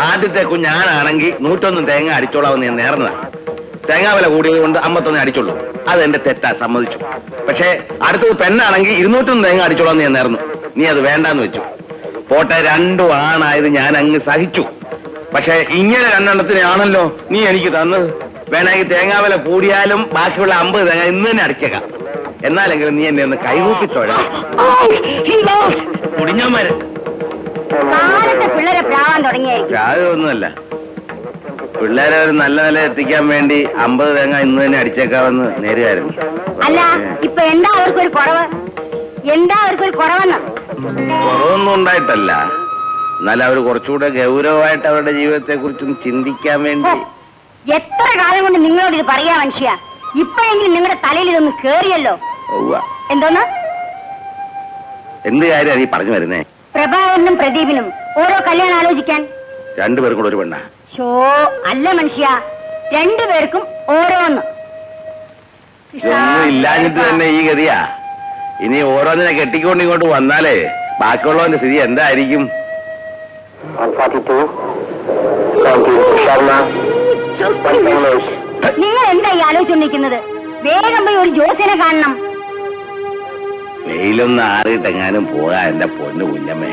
ആദ്യത്തെ കുഞ്ഞാനാണെങ്കിൽ 101 തേങ്ങ അടിച്ചോളാമെന്ന് ഞാൻ നേർന്നതാണ്. തേങ്ങാ വില കൂടിയത് കൊണ്ട് 51 അടിച്ചുള്ളൂ. അത് എന്റെ തെറ്റാ, സമ്മതിച്ചു. പക്ഷേ അടുത്തത് പെണ്ണാണെങ്കിൽ 201 തേങ്ങ അടിച്ചോളാമെന്ന് ഞാൻ നേർന്നു. നീ അത് വേണ്ടാന്ന് വെച്ചു. പോട്ടെ, 2 ആണായത് ഞാൻ അങ്ങ് സഹിച്ചു. പക്ഷെ ഇങ്ങനെ 2 എണ്ണത്തിനാണല്ലോ നീ എനിക്ക് തന്നത്. വേണമെങ്കിൽ തേങ്ങാ വില കൂടിയാലും ബാക്കിയുള്ള 50 തേങ്ങ ഇന്ന് തന്നെ അടിച്ചേക്കാം. എന്നാലെങ്കിലും നീ എന്നെ ഒന്ന് കൈകൂപ്പിച്ചോഴാം. കുടിഞ്ഞോന്മാര് ഒന്നുമല്ല, പിള്ളേരെ ഒരു നല്ല നില എത്തിക്കാൻ വേണ്ടി 50 തേങ്ങ ഇന്ന് തന്നെ അടിച്ചേക്കാമെന്ന് നേരുകയായിരുന്നു. അല്ല, ഇപ്പൊ എന്താ അവർക്കൊരു കുറവ്? കുറവൊന്നും ഉണ്ടായിട്ടല്ല, എന്നാലും അവർ കുറച്ചുകൂടെ ഗൗരവമായിട്ട് അവരുടെ ജീവിതത്തെ കുറിച്ചും ചിന്തിക്കാൻ വേണ്ടി. എത്ര കാലം കൊണ്ട് നിങ്ങളോട് ഇത് പറയാ മനുഷ്യ? ഇപ്പോഴെങ്കിലും നിങ്ങളുടെ തലയിൽ ഇതൊന്ന് കേറിയല്ലോ. എന്തോന്ന്? എന്ത് കാര്യം നീ പറഞ്ഞു വരുന്നേ? പ്രഭാകരനും പ്രദീപിനും ഓരോ കല്യാണം ആലോചിക്കാൻ. 2 പേർക്കും കൂടെ ഒരു പെണ്ണ? അല്ല മനുഷ്യ, 2 പേർക്കും ഓരോന്ന്. ഒന്നും ഇല്ലാഞ്ഞിട്ട് തന്നെ ഈ ഗതിയാ. ഇനി ഓരോന്നിനെ കെട്ടിക്കൊണ്ട് ഇങ്ങോട്ട് വന്നാലേ ബാക്കിയുള്ളവന്റെ സ്ഥിതി എന്തായിരിക്കും? നിങ്ങൾ എന്തായി ആലോചിച്ചോണ്ടിരിക്കുന്നത്? വേഗം പോയി ഒരു ജോസിനെ കാണണം. വെയിലൊന്ന് ആറിയിട്ടെങ്ങാനും പോകാ എന്റെ പൊന്നു കുഞ്ഞമ്മേ.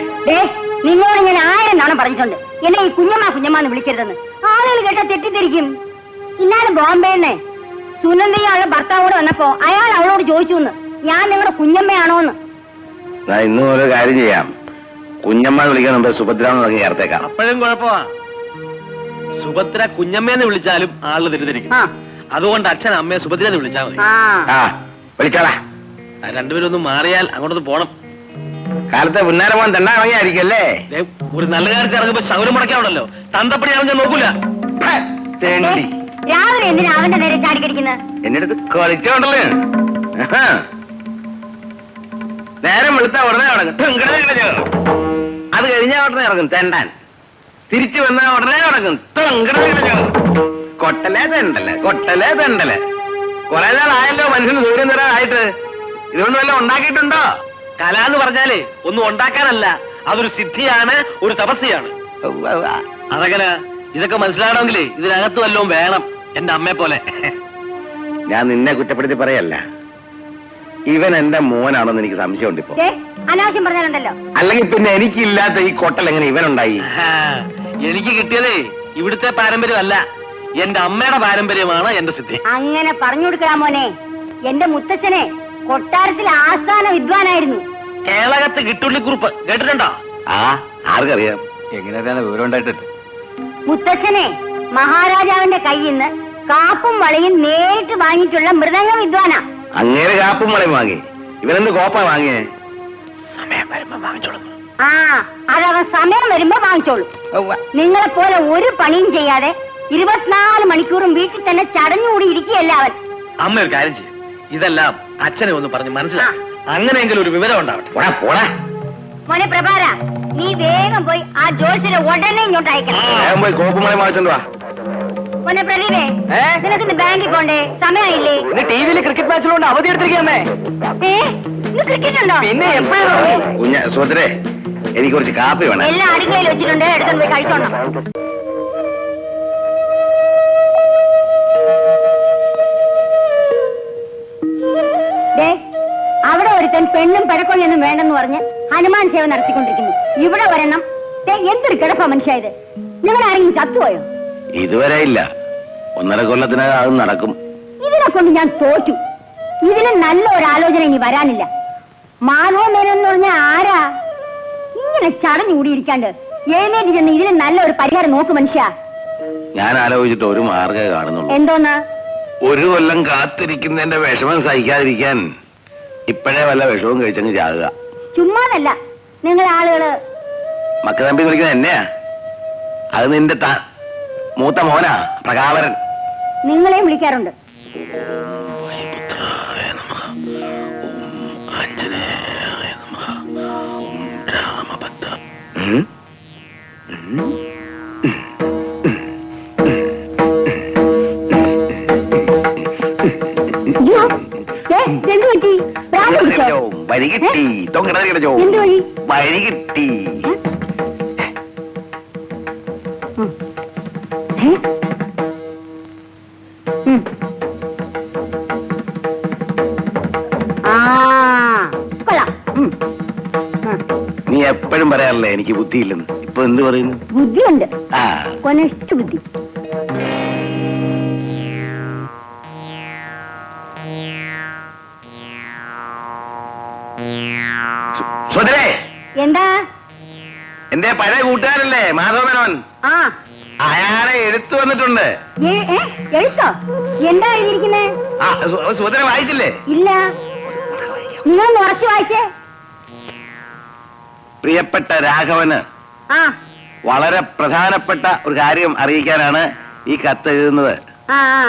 നിങ്ങളോട് ഞാൻ 1000 തവണ പറഞ്ഞിട്ടുണ്ട് എന്നെ ഈ കുഞ്ഞമ്മ വിളിക്കരുതെന്ന്. ആളുകൾ കേട്ടാ തെറ്റിദ്ധരിക്കും. ഇന്നാലും ബോംബെന്നെ സുനന്ദയുടെ ഭർത്താവോട് വന്നപ്പോ അയാൾ അവളോട് ചോദിച്ചു ഞാൻ നിങ്ങളുടെ കുഞ്ഞമ്മയാണോന്ന്. ഇന്നും ഒരു കാര്യം ചെയ്യാം, കുഞ്ഞമ്മ വിളിക്കാൻ മുമ്പ് സുഭദ്രാന്ന് തുടങ്ങി ചേർത്തേക്കാം. അപ്പോഴും കുഴപ്പമാ. സുഭദ്ര കുഞ്ഞമ്മേന്ന് വിളിച്ചാലും ആള് തെറ്റിദ്ധരിക്കും. അതുകൊണ്ട് അച്ഛൻ അമ്മയെ സുഭദ്രന്ന് വിളിച്ചാൽ മതി. വിളിച്ചാളാ. 2 പേരും ഒന്ന് മാറിയാൽ അങ്ങോട്ടൊന്ന് പോണം. കാലത്തെ പുന്നാരമോൻ തന്നെ ഇറങ്ങിയായിരിക്കല്ലേ? ഒരു നല്ല കാര്യത്തിൽ ഇറങ്ങുമ്പോ ശൗരം മുടക്കാണല്ലോ. തന്തപ്പടി ഞാൻ നോക്കൂല. രാവിലെ എന്തിനാ അവന്റെ നേരെ ചാടിക്കടിക്കുന്നത്? എന്റെ അടുത്ത് കളിച്ചോണ്ടല്ലേ. നേരം വെളുത്താ ഉടനെ തുടങ്ങും. അത് കഴിഞ്ഞാ ഉടനെ ഇറങ്ങും തെണ്ടാൻ. തിരിച്ചു വന്നാ ഉടനെ തുടങ്ങും. കൊട്ടലേ തെണ്ടല്. കുറെ നാളായല്ലോ മനുഷ്യന് സൂര്യൻ തരാനായിട്ട്. ഇതുകൊണ്ട് വല്ല ഉണ്ടാക്കിയിട്ടുണ്ടോ? കല എന്ന് പറഞ്ഞാലേ ഒന്നും ഉണ്ടാക്കാനല്ല, അതൊരു സിദ്ധിയാണ്, ഒരു തപസ്യാണ്. അതങ്ങനെ ഇതൊക്കെ മനസ്സിലാവണമെങ്കിലേ ഇതിനകത്ത് വല്ലതും വേണം. എന്റെ അമ്മയെ പോലെ. ഞാൻ നിന്നെ കുറ്റപ്പെടുത്തി പറയല്ല, ഇവൻ എന്റെ മോനാണെന്ന് എനിക്ക് സംശയമുണ്ട് ഇപ്പൊ. അനാവശ്യം പറഞ്ഞാലുണ്ടല്ലോ. അല്ലെങ്കിൽ പിന്നെ എനിക്കില്ലാത്ത ഈ കൊട്ടൽ എങ്ങനെ ഇവനുണ്ടായി? എനിക്ക് കിട്ടിയതേ ഇവിടുത്തെ പാരമ്പര്യമല്ല, എന്റെ അമ്മയുടെ പാരമ്പര്യമാണ് എന്റെ സിദ്ധി. അങ്ങനെ പറഞ്ഞു കൊടുക്കാ മോനെ. എന്റെ മുത്തച്ഛനെ കൊട്ടാരത്തിൽ ആസ്ഥാന വിദ്വാനായിരുന്നു. കേളകത്ത് കിട്ടുള്ളിക്കുറുപ്പ് കേട്ടിട്ടുണ്ടോ? ആർക്കറിയാം, എങ്ങനെയാണ് വിവരം ഉണ്ടായിട്ടില്ല. മുത്തച്ഛനെ മഹാരാജാവിന്റെ കയ്യിൽ നിന്ന് കാപ്പും വളയും നേരിട്ട് വാങ്ങിയിട്ടുള്ള മൃദംഗ വിദ്വാനാ. അങ്ങേരെ കാപ്പും വളയും വാങ്ങി? ഇവനെന്ത് കോപ്പാ വാങ്ങിയേ? സമയം വരുമ്പോ വാങ്ങിച്ചോളൂ. അതവൻ സമയം വരുമ്പോ വാങ്ങിച്ചോളൂ. നിങ്ങളെ പോലെ ഒരു പണിയും ചെയ്യാതെ 24 മണിക്കൂറും വീട്ടിൽ തന്നെ ചടഞ്ഞുകൂടി ഇരിക്കുകയല്ല അവൻ. അമ്മ ഒരു കാര്യം ചെയ്യും, ഇതെല്ലാം അച്ഛനെ ഒന്ന് പറഞ്ഞ് മനസ്സിലാക്കി അങ്ങനെയെങ്കിലും ഒരു വിവരം ഉണ്ടാവട്ടെ. മോനെ പ്രഭാര, നീ വേഗം പോയി ആ ജോത്സ്യരെ ഉടനെ ഇങ്ങോട്ട് അയക്കണം. പോയി കോപ്പുമളി വാങ്ങിച്ചോണ്ട് വാ. മോനെ പ്രദീപേ, നിനക്ക് ബാങ്കിൽ പോണ്ടേ? സമയമായില്ലേ? ടിവിയിൽ ക്രിക്കറ്റ് മാച്ചിലുണ്ട്, അവധി എടുത്തിരിക്കുന്നേ. ക്രിക്കറ്റ് ഉണ്ടോ? പിന്നെ എപ്പോഴും. സുഭദ്രേ, എനിക്ക് കുറച്ച് കാപ്പി വേണം. എല്ലാം അടുക്കളയിൽ വെച്ചിട്ടുണ്ട്, എടുത്തോണ്ട് പോയി കഴിച്ചോണം. അവിടെ ഒരുത്തൻ പെണ്ണും പഴക്കൊള്ളിയൊന്നും വേണ്ടെന്ന് പറഞ്ഞ് ഹനുമാൻ സേവ നടത്തിക്കൊണ്ടിരിക്കുന്നു. ഇവിടെ വരണം. എന്തൊരു കിടപ്പാ മനുഷ്യ ഇത്. നിങ്ങൾ ആരെങ്കിലും ചത്തുപോയോ? ഇതുവരെ ഇല്ല, 1.5 കൊല്ലത്തിനകം അത് നടക്കും. ഇതിനെ കൊണ്ട് ഞാൻ തോറ്റു. ഇതിന് നല്ല ഒരു ആലോചന ഇനി വരാനില്ല. മാധവ മേനോന്ന് പറഞ്ഞ ആരാ? ഇങ്ങനെ ചടഞ്ഞുകൂടിയിരിക്കാണ്ട് എഴുന്നേറ്റ് ചെന്ന് ഇതിന് നല്ല ഒരു പരിഹാരം നോക്ക് മനുഷ്യ. ഞാൻ ആലോചിച്ചിട്ട് ഒരു മാർഗ്ഗമേ കാണുന്നുള്ളൂ. എന്തോന്ന്? 1 കൊല്ലം കാത്തിരിക്കുന്നതിന്റെ വിഷമം സഹിക്കാതിരിക്കാൻ ഇപ്പോഴേ വല്ല വിഷവും കഴിച്ചങ്ങ് ചാകുക. ചുമ്മാതല്ല, നിങ്ങൾ ആളുകള് മക്കളമ്പി വിളിക്കുന്നത് എന്നെയാ. അത് നിന്റെ മൂത്ത മോനാ പ്രകാവരൻ. നിങ്ങളെയും വിളിക്കാറുണ്ട്. ഏ? ഉം. ആ കൊള്ളാം. നീ എപ്പോഴും പറയാറില്ലേ എനിക്ക് ബുദ്ധിയില്ലെന്ന്. ഇപ്പൊ എന്ത് പറയുന്നു? ബുദ്ധിയുണ്ട്, ആ കൊനഷ്ട ബുദ്ധി. സുധരേ, എന്താ? എന്റെ പഴയ കൂട്ടുകാരല്ലേ മാധവമേനോൻ, ആ അയാളെ എടുത്തു വന്നിട്ടുണ്ട്. എഴുത്തോ? എന്താ എഴുതിയിരിക്കുന്നേ? ആ സുധര വായിച്ചില്ലേ? ഇല്ല, നിങ്ങളൊന്ന് ഉറച്ചു വായിച്ചേ. പ്രിയപ്പെട്ട രാഘവന് ആ വളരെ പ്രധാനപ്പെട്ട ഒരു കാര്യം അറിയിക്കാനാണ് ഈ കത്ത് എഴുതുന്നത്. ആ ആ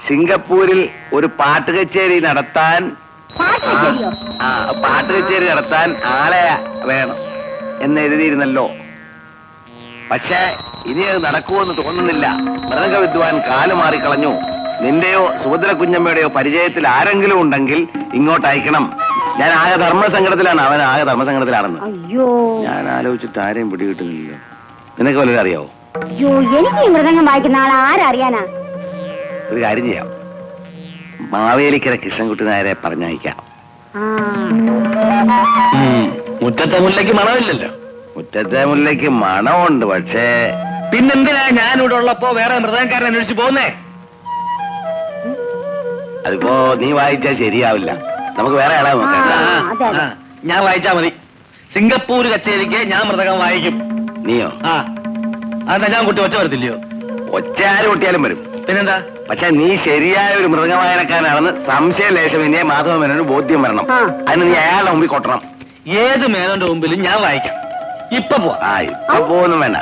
സിംഗപ്പൂരിൽ ഒരു പാട്ട് കച്ചേരി നടത്താൻ പാട്ട് ശരിയോ? പാട്ട് കച്ചേരി നടത്താൻ ആളെ വേണം എന്ന് എഴുതിയിരുന്നല്ലോ. പക്ഷേ ഇനി അത് നടക്കുമെന്ന് തോന്നുന്നില്ല. മൃദംഗ വിദ്വാൻ കാലുമാറിക്കളഞ്ഞു. നിന്റെയോ സുഭദ്ര കുഞ്ഞമ്മയുടെയോ പരിചയത്തിൽ ആരെങ്കിലും ഉണ്ടെങ്കിൽ ഇങ്ങോട്ട് അയക്കണം. ഞാൻ ആകെ ധർമ്മസങ്കടത്തിലാണ്, അവൻ ആകെ ധർമ്മസങ്കടത്തിലാണെന്ന്. അയ്യോ ഞാൻ ആലോചിച്ചിട്ട് ആരെയും പിടികിട്ടുന്നില്ല. നിനക്ക് വല്ലതും അറിയാവോ? അയ്യോ, എനിക്ക് ഈ മൃദംഗം വായിക്കുന്ന ആളെ ആരറിയാനാ? ഒരു കാര്യം ചെയ്യാം, മാവേലിക്കര കൃഷ്ണൻകുട്ടി നായരെ പറഞ്ഞയക്കാം. മുറ്റത്തെ മുല്ലയ്ക്ക് മണമില്ലല്ലോ. മുറ്റത്തെ മുല്ലയ്ക്ക് മണമുണ്ട്, പക്ഷേ പിന്നെന്തിനാ ഞാനിവിടെ ഉള്ളപ്പോ വേറെ മൃദംഗക്കാരൻ അന്വേഷിച്ചു പോകുന്നേ? അതിപ്പോ നീ വായിച്ചാൽ ശരിയാവില്ല. നമുക്ക് വേറെ ആളെ നോക്കാം. അതെ, അതെ. ഞാൻ വായിച്ചാ മതി. സിംഗപ്പൂർ കച്ചേരിക്ക് ഞാൻ മൃദംഗം വായിക്കും. നീയോ? അതെന്താ ഞാൻ കുട്ടി ഒച്ച വരത്തില്ലയോ? ഒച്ച ആര് പൊട്ടിയാലും വരും. പിന്നെന്താ? പക്ഷെ നീ ശരിയായ ഒരു മൃദംഗവായനക്കാരനാണെന്ന് സംശയലേശം ഇനിയെ മാധവമേനൊരു ബോധ്യം വരണം. ആ. അതിന് നീ അയാളുടെ മുമ്പിൽ കൊട്ടണം. ഏത് മേനോന്റെ മുമ്പിലും ഞാൻ വായിക്കാം. ഇപ്പൊ പോവാ. ഇപ്പൊ പോകുന്നു വേണ്ട,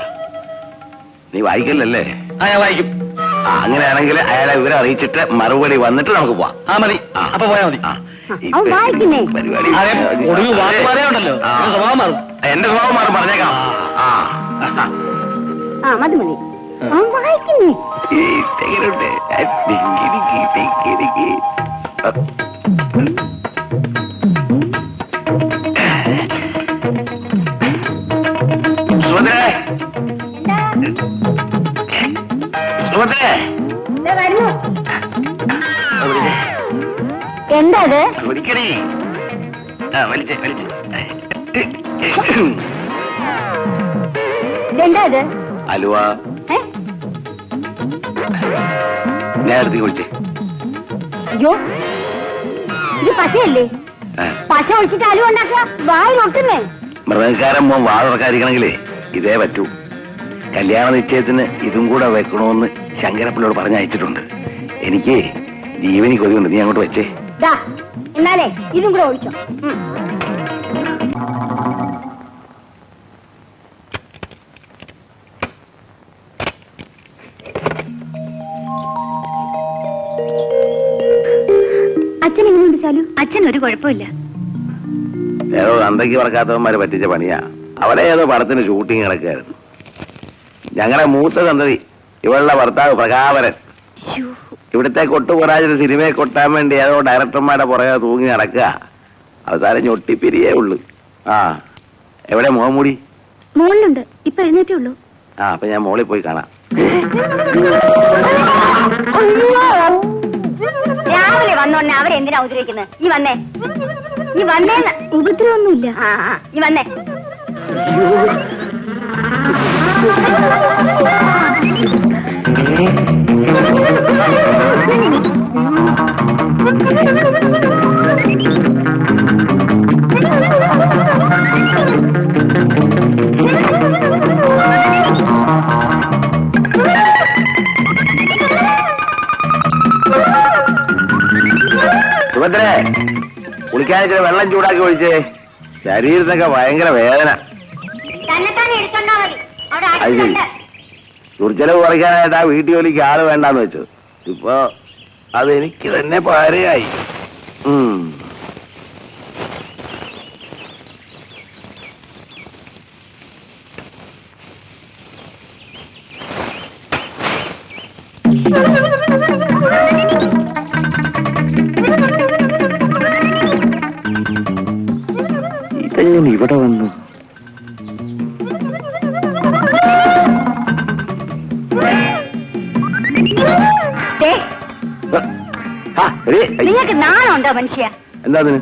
നീ വായിക്കില്ലല്ലേ? ഞാൻ വായിക്കും. അങ്ങനെയാണെങ്കിൽ അയാളെ വിവരം അറിയിച്ചിട്ട് മറുപടി വന്നിട്ട് നമുക്ക് പോവാം. മതി. അപ്പൊ പോയാ മതി. അവൻ വായിക്കുന്നേ. പരിപാടി ഒടുവിൽ വാക്ക് പറയാനുണ്ടല്ലോ, സ്വഭാവം മാറും. എന്റെ സ്വഭാവം മാറും, പറഞ്ഞേക്കാം. മതി മതി, അവൻ വായിക്കുന്നേ. എന്താ അത്? ഒരിക്കടി വലിച്ചേ വലിച്ചേ. എന്താ അത്? അലുവ നേരത്തെ കുളിച്ചേ. അയ്യോ, ഇത് പശയല്ലേ? പശ ഒഴിച്ചിട്ട് അലുവ ഉണ്ടാക്കുക, വായിൽ ഒട്ടുന്നേ. മൃഗക്കാരൻ മോൻ വാഴക്കാരിക്കണമെങ്കിലേ ഇതേ പറ്റൂ. കല്യാണ നിശ്ചയത്തിന് ഇതും കൂടെ വെക്കണമെന്ന് ശങ്കരപ്പിള്ളോട് പറഞ്ഞയച്ചിട്ടുണ്ട്. എനിക്ക് ജീവനി കൊതിയുണ്ട്, നീ അങ്ങോട്ട് വെച്ചേ. എന്നാലേ ഇതും കൂടെ ഒഴിച്ചോ. അച്ഛൻ എങ്ങനെയുണ്ട് ചാലു? അച്ഛൻ ഒരു കുഴപ്പമില്ല. ഏതോ തന്തയ്ക്ക് പറക്കാത്തവന്മാരെ പറ്റിച്ച പണിയാ. അവിടെ ഏതോ പടത്തിന് ഷൂട്ടിങ് കിടക്കായിരുന്നു. ഞങ്ങളുടെ മൂത്ത സന്തതി ഇവളുടെ ഭർത്താവ് പ്രകാപരൻ ഇവിടുത്തെ കൊട്ടുപൊരാജിന്റെ സിനിമയെ കൊട്ടാൻ വേണ്ടി ഏതോ ഡയറക്ടർമാരുടെ പുറകെ തൂങ്ങി നടക്കുക. അവസാനം ഞൊട്ടിപ്പിരിയേ ഉള്ളു. എവിടെ മുഖംമൂടി? മോളിലുണ്ട്, ഇപ്പൊ എഴുന്നേറ്റേ ഉള്ളൂ. അപ്പൊ ഞാൻ മോളിൽ പോയി കാണാം. രാവിലെ വന്നോണ്ടേ അവരെന്തിനാ ഉപദ്രവിക്കുന്നത്? ഈ വന്നേ, ഈ വന്നേന്ന്. ഉപദ്രവൊന്നുമില്ല. ഈ വന്നേ. സുഭദ്രേ, കുളിക്കാനൊക്കെ വെള്ളം ചൂടാക്കി ഒഴിച്ചേ. ശരീരത്തൊക്കെ ഭയങ്കര വേദന. അത് ശരി, ദുർജലം കുറയ്ക്കാനായിട്ട് ആ വീട്ടു ജോലിക്ക് ആള് വേണ്ടാന്ന് വെച്ചു. ഇപ്പൊ അതെനിക്ക് തന്നെ പാരയായി. ഇതെങ്ങനെ ഇവിടെ വന്നു? നിങ്ങൾക്ക് നാണുണ്ടോ മനുഷ്യ? എന്താ അതിന്?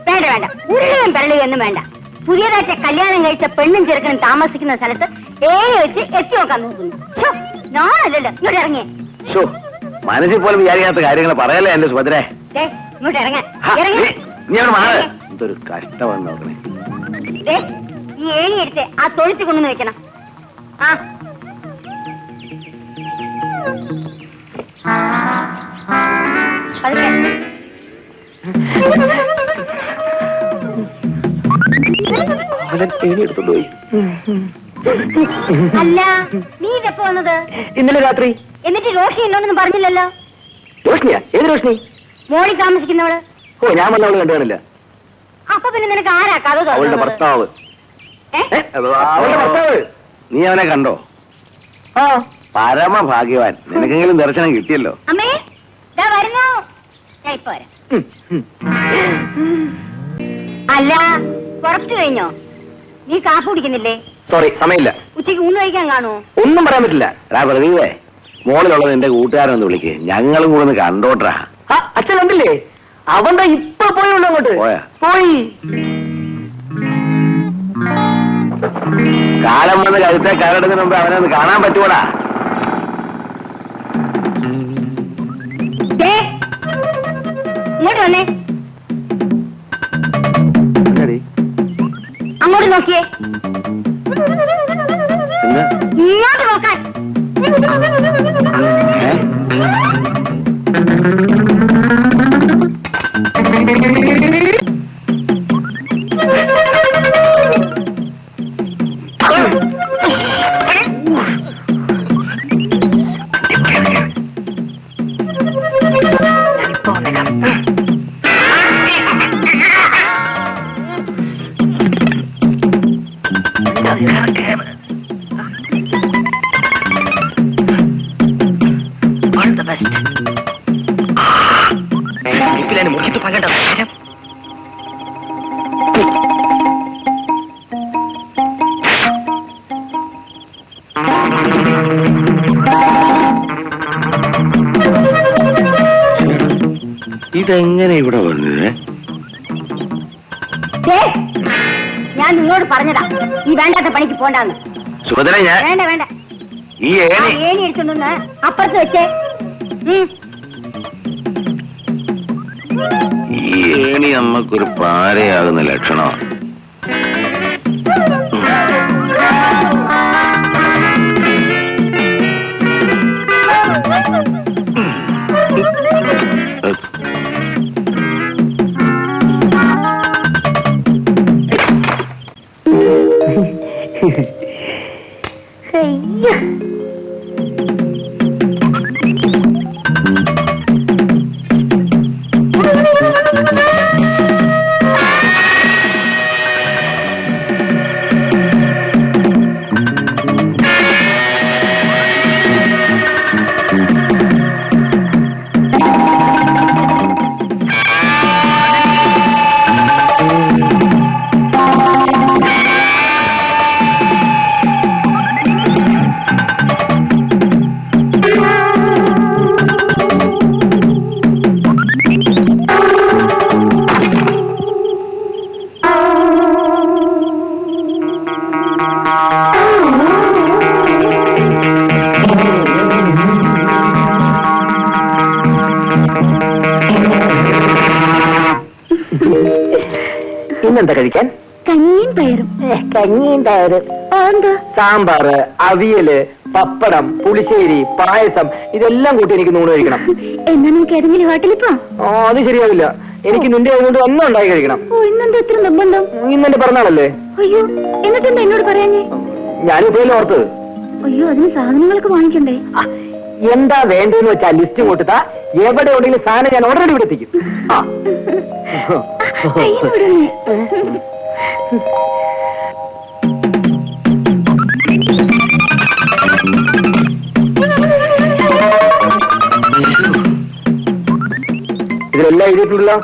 വേണ്ട വേണ്ട, ഉരുളുകയും പെരളുകയൊന്നും വേണ്ട. പുതിയതായിട്ട് കല്യാണം കഴിച്ച പെണ്ണും ചെറുക്കനും താമസിക്കുന്ന സ്ഥലത്ത് വെച്ച് എത്തി നോക്കാൻ നോക്കുന്നു. നാണല്ലല്ലോ, ഇങ്ങോട്ട് ഇറങ്ങിയേ. മനസ്സിൽ പോലും വിചാരിക്കാത്ത കാര്യങ്ങൾ പറയല്ലേ എന്റെ സുഭദ്രേ. ഇങ്ങോട്ട് ഇറങ്ങാൻ. നീ അവിടെ മാറ്. എന്തൊരു കഷ്ടമെന്ന് നോക്കണേ. ഈ ഏണി എടുത്ത് ആ തൊഴുത്തി കൊണ്ടുവന്ന് വെക്കണം. ആ അല്ല, നീ ഇതെപ്പോ വന്നത്? ഇന്നലെ രാത്രി. എന്നിട്ട് റോഷി എന്നോടൊന്നും പറഞ്ഞില്ലല്ലോ. റോഷ്നിയാ? ഏത് റോഷ്നി? മോളിൽ താമസിക്കുന്നവള്. ഓ, ഞാൻ വന്നവള് കണ്ടു കാണില്ല. അപ്പൊ പിന്നെ നിനക്ക് ആരാ കഥ അവളുടെ ഭർത്താവ്. അവളുടെ ഭർത്താവ്. നീ അവനെ കണ്ടോ? ആ, പരമഭാഗ്യവാൻ. നിനക്കെങ്കിലും ദർശനം കിട്ടിയല്ലോ. അമ്മേ വരുന്നു, ഞാൻ ഇപ്പൊ വരാം. അല്ല, പുറപ്പെട്ടു കഴിഞ്ഞോ? നീ കാപ്പ് കുടിക്കുന്നില്ലേ? സോറി, സമയമില്ല. ഉച്ചയ്ക്ക് ഊണ് കഴിക്കാൻ കാണുമോ? ഒന്നും പറയാൻ പറ്റില്ല. പ്രദീപേ, മോളിലുള്ളത് എന്റെ കൂട്ടുകാരനൊന്ന് വിളിക്കേ, ഞങ്ങളും കൂടെ ഒന്ന് കണ്ടോട്ടാ. അച്ഛൻ കണ്ടില്ലേ? അവന്റെ ഇപ്പൊ പോയുള്ളൂ അങ്ങോട്ട്. പോയാ? പോയി. കാലം വന്ന് കഴുത്തെ കരടുന്നതിന് മുമ്പ് അവനെ ഒന്ന് കാണാൻ പറ്റൂടാ. ഇങ്ങോട്ട് വന്നേ. അങ്ങോട്ട് നോക്കിയേ. ഇങ്ങോട്ട് നോക്കാൻ. ഇതെങ്ങനെ ഇവിടെ വന്നത്? ഞാൻ നിങ്ങളോട് പറഞ്ഞതാ ഈ വേണ്ടാത്ത പണിക്ക് പോണ്ടാന്ന്. സുഭദ്ര, ഞാൻ വേണ്ട വേണ്ട, ഈ ഏണി എടുത്തോണ്ടൊന്ന് അപ്പുറത്ത് വെച്ചേ. ഈ ഏണി നമുക്കൊരു പാരയാകുന്ന ലക്ഷണമാണ്. ഇന്നെന്താ കഴിക്കാൻ? കഞ്ഞിയും പയറും. കഞ്ഞിയും പയറും. സാമ്പാറ്, അവിയല്, പപ്പടം, പുളിശ്ശേരി, പായസം, ഇതെല്ലാം കൂട്ടി എനിക്ക് നൂണ് കഴിക്കണം. എന്നാ നമുക്ക് ഏതെങ്കിലും ഹോട്ടലിൽ പോവാം. അത് ശരിയാവില്ല. എനിക്ക് നിന്റെ കൊണ്ട് ഒന്നും ഉണ്ടാക്കി കഴിക്കണം. ഇന്നെന്താ എത്ര നിർബന്ധം? ഇന്നെന്റെ പിറന്നാളല്ലേ? അയ്യോ, എന്നിട്ടെന്താ എന്നോട് പറയാഞ്ഞേ? ഞാനിപ്പോഴല്ലേ ഓർത്തത്. അയ്യോ, അതിന് സാധനങ്ങളൊക്കെ വാങ്ങിക്കണ്ടേ? എന്താ വേണ്ടെന്ന് വെച്ചാ ലിസ്റ്റ് കൊടുത്താ എവിടെ ഉണ്ടെങ്കിലും സാധനം ഞാൻ ഓൾറെഡി ഇവിടെ എത്തിക്കും. ഇതിലെല്ലാം എഴുതിയിട്ടുണ്ടല്ലോ?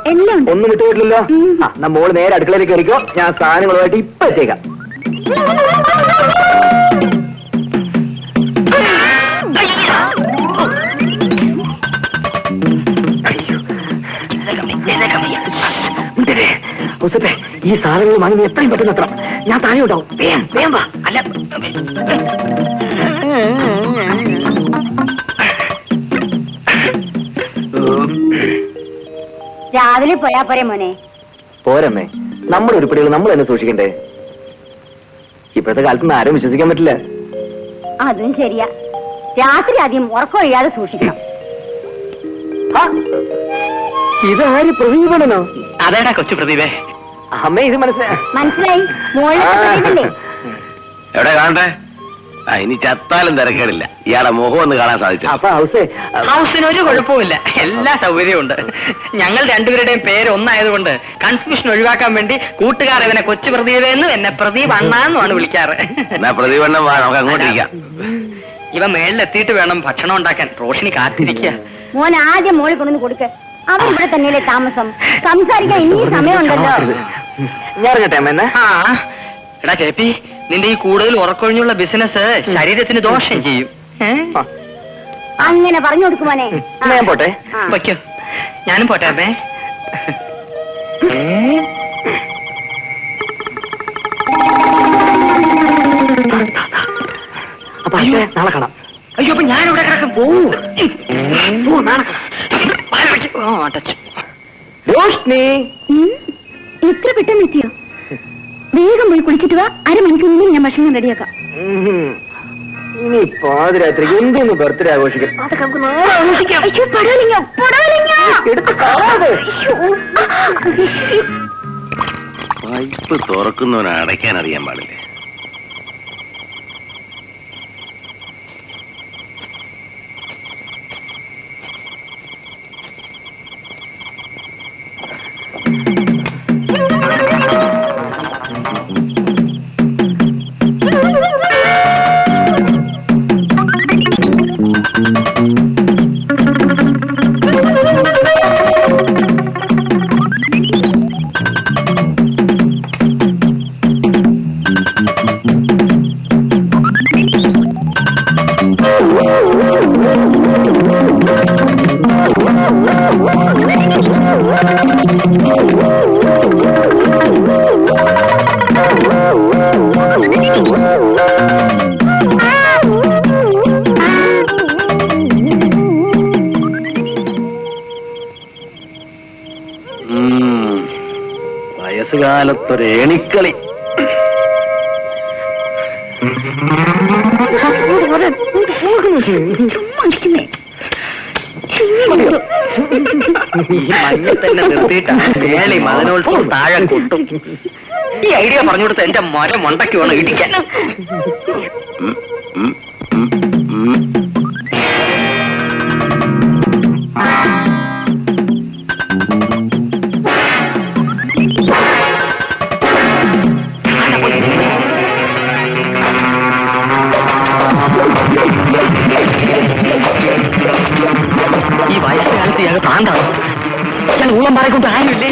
ഒന്നും വിട്ടുപോയിട്ടില്ലല്ലോ? മോള് നേരെ അടുക്കളയിലേക്ക് കയറിക്കോ. ഞാൻ സാധനങ്ങളുമായിട്ട് ഇപ്പൊ എത്തിയേക്കാം. ഈ സാധനങ്ങൾ വാങ്ങി നീ എത്രയും പെട്ടെന്ന് എത്തണം. ഞാൻ താഴെ ഉണ്ടാവും. വേഗം വേഗം വാ. അല്ല രാവിലെ പോയാ പോരെ മോനെ. പോരമ്മേ, നമ്മുടെ ഉരുപ്പടികൾ നമ്മൾ തന്നെ സൂക്ഷിക്കണ്ടേ? ഇപ്പോഴത്തെ കാലത്ത് ആരും വിശ്വസിക്കാൻ പറ്റില്ല. അതും ശരിയാ. രാത്രി ആദ്യം ഉറക്കമൊഴിയാതെ സൂക്ഷിക്കണം. ഇതാര് പ്രദീപനോ? അതേടാ കൊച്ചു പ്രദീപേ. അമ്മേ ഇത് മനസ്സിലായി. മനസ്സിലായി മോളെ. എവിടെ കാണട്ടെ? ഇനി ചത്താലും തിരക്കേടില്ല. ഇയാളെ മുഖം ഒന്ന് കാണാൻ സാധിച്ചു. അപ്പൊ ഹൗസിന് ഒരു കുഴപ്പമില്ല, എല്ലാ സൗകര്യവും ഉണ്ട്. ഞങ്ങൾ രണ്ടുപേരുടെയും പേര് ഒന്നായതുകൊണ്ട് കൺഫ്യൂഷൻ ഒഴിവാക്കാൻ വേണ്ടി കൂട്ടുകാർ ഇവനെ കൊച്ചു പ്രദീപെന്നും എന്നെ പ്രദീപ് അണ്ണാന്നുമാണ് വിളിക്കാറ്. എന്നാ പ്രതിവണ്ണം വാ, നമുക്ക് അങ്ങോട്ടിരിക്കാം. ഇവ മേളിലെത്തിയിട്ട് വേണം ഭക്ഷണം ഉണ്ടാക്കാൻ. റോഷിനി കാത്തിരിക്കുക. മോൻ ആദ്യം മോളിൽ കൊണ്ടുവന്ന് കൊടുക്ക. അവൻ ഇവിടെ തന്നെയല്ലേ താമസം. സംസാരിക്കാൻ ഇനിയും സമയമുണ്ടല്ലോ. ഞാൻ ഇറങ്ങട്ടെ അമ്മ. ആ എടാ ചേപ്പി, നിന്റെ ഈ കൂടുതൽ ഉറക്കൊഴിഞ്ഞുള്ള ബിസിനസ് ശരീരത്തിന് ദോഷം ചെയ്യും. അങ്ങനെ പറഞ്ഞു കൊടുക്കുമോനെ. ഞാൻ പോട്ടെ. വയ്ക്കോ, ഞാനും പോട്ടെ അമ്മേ. അപ്പൊ നാളെ കാണാം. അയ്യോ, അപ്പൊ ഞാനിവിടെ കിടക്കും. റോഷ്നി, ഇത്ര പെട്ടെന്ന് എത്തിയോ? വേഗം പോയി കുളിച്ചിട്ട് വാ. അരമണിക്കൂറിൽ ഞാൻ ഭക്ഷണം റെഡിയാക്കാം. ഇനി പാതിരാത്രിക്ക് എന്തൊന്ന് ബർത്ത്ഡേ ആഘോഷിക്കാം. അതൊക്കെ നമുക്ക് നാളെ ആഘോഷിക്കാം. എടുത്ത് കാണാതെ. പൈപ്പ് തുറക്കുന്നവനെ അടയ്ക്കാൻ അറിയാൻ പാടില്ലേ? വയസ്സുകാലത്തൊരു ഏണിക്കളി. ഈ മണ്ണിൽ തന്നെ നിർത്തിയിട്ടാ വേളി മദനോത്സവം താഴെ കൊട്ടും. ഈ ഐഡിയ പറഞ്ഞു കൊടുത്ത എന്റെ മരം മണ്ടയ്ക്ക് വേണം ഇടിക്കാൻ. ഈ വയസ്സുകാലത്ത് ഞങ്ങൾ താണ്ടാണ്. ഞാൻ ഊളം പറക്കൊണ്ട് ആരുമില്ലേ?